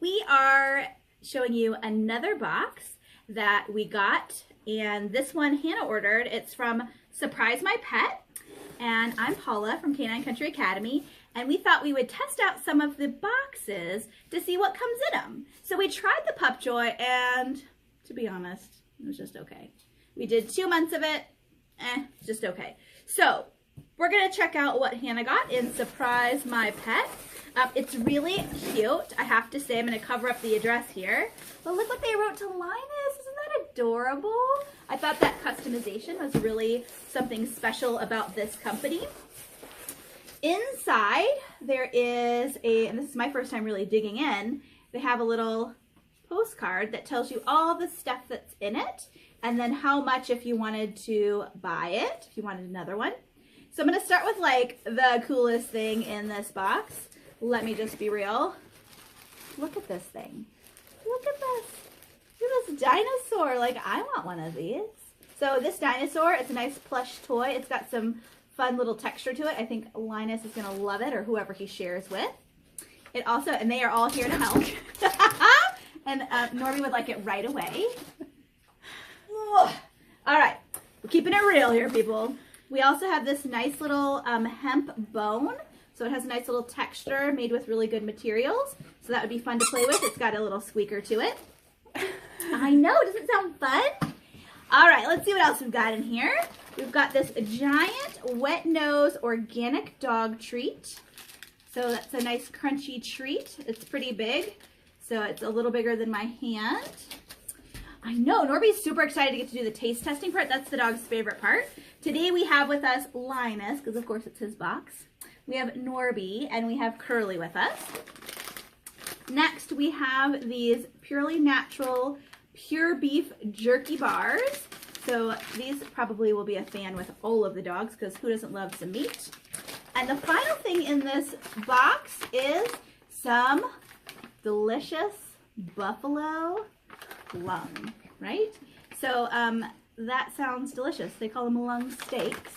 we are showing you another box that we got, and this one Hannah ordered. It's from Surprise My Pet, and I'm Paula from Canine Country Academy, and we thought we would test out some of the boxes to see what comes in them. So we tried the Pup Joy, and to be honest, it was just okay. We did 2 months of it, just okay. So we're gonna check out what Hannah got in Surprise My Pet. It's really cute, I have to say. I'm gonna cover up the address here. But look what they wrote to Linus, isn't that adorable? I thought that customization was really something special about this company. Inside, there is and this is my first time really digging in, they have a little postcard that tells you all the stuff that's in it, and then how much if you wanted to buy it, if you wanted another one. So I'm gonna start with like the coolest thing in this box. Let me just be real. Look at this thing. Look at this. Look at this dinosaur. Like, I want one of these. So this dinosaur, it's a nice plush toy. It's got some fun little texture to it. I think Linus is gonna love it, or whoever he shares with. It also, and they are all here to help. And Norby would like it right away. All right, we're keeping it real here, people. We also have this nice little hemp bone. So it has a nice little texture made with really good materials. So that would be fun to play with. It's got a little squeaker to it. I know, doesn't it sound fun? All right, let's see what else we've got in here. We've got this giant wet nose organic dog treat. So that's a nice crunchy treat. It's pretty big. So it's a little bigger than my hand. I know, Norby's super excited to get to do the taste testing part. That's the dog's favorite part. Today we have with us Linus, because of course it's his box. We have Norby, and we have Curly with us. Next, we have these purely natural, pure beef jerky bars. So these probably will be a fan with all of the dogs, because who doesn't love some meat? And the final thing in this box is some delicious buffalo lung, right? So that sounds delicious. They call them lung steaks,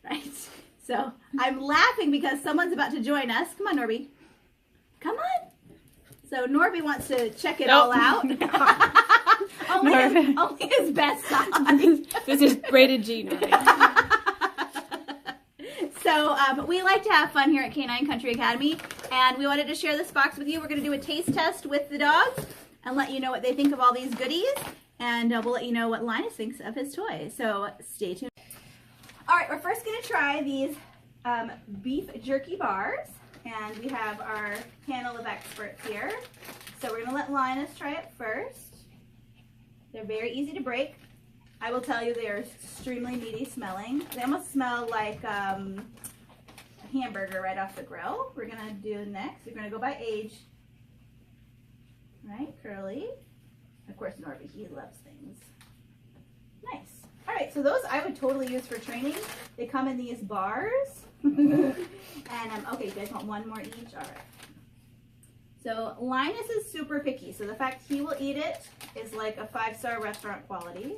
right? So I'm laughing because someone's about to join us. Come on, Norby. Come on. So Norby wants to check it all out. only his best size. This is rated G, Norby. So we like to have fun here at Canine Country Academy, and we wanted to share this box with you. We're going to do a taste test with the dogs and let you know what they think of all these goodies, and we'll let you know what Linus thinks of his toy. So stay tuned. All right, we're first going to try these beef jerky bars, and we have our panel of experts here. So we're going to let Linus try it first. They're very easy to break. I will tell you they are extremely meaty smelling. They almost smell like a hamburger right off the grill. We're going to do next, we're going to go by age. Right, Curly. Of course, Norby, he loves things. Nice. All right, so those I would totally use for training. They come in these bars. And, okay, you guys want one more each? All right. So Linus is super picky, so the fact he will eat it is like a 5-star restaurant quality.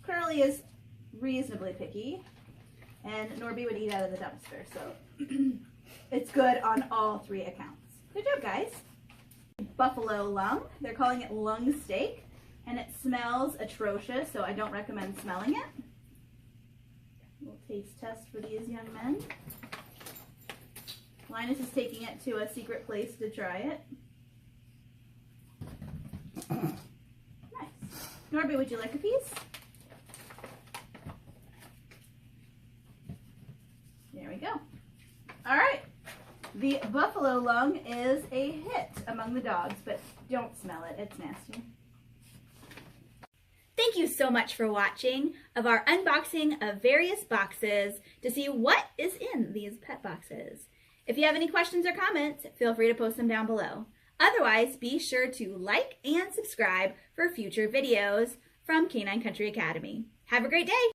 Curly is reasonably picky, and Norby would eat out of the dumpster, so it's good on all 3 accounts. Good job, guys. Buffalo lung. They're calling it lung steak. And it smells atrocious, so I don't recommend smelling it. We'll taste test for these young men. Linus is taking it to a secret place to try it. Nice. Norby, would you like a piece? There we go. All right. The buffalo lung is a hit among the dogs, but don't smell it. It's nasty. Thank you so much for watching of our unboxing of various boxes to see what is in these pet boxes. If you have any questions or comments, feel free to post them down below. Otherwise, be sure to like and subscribe for future videos from Canine Country Academy. Have a great day!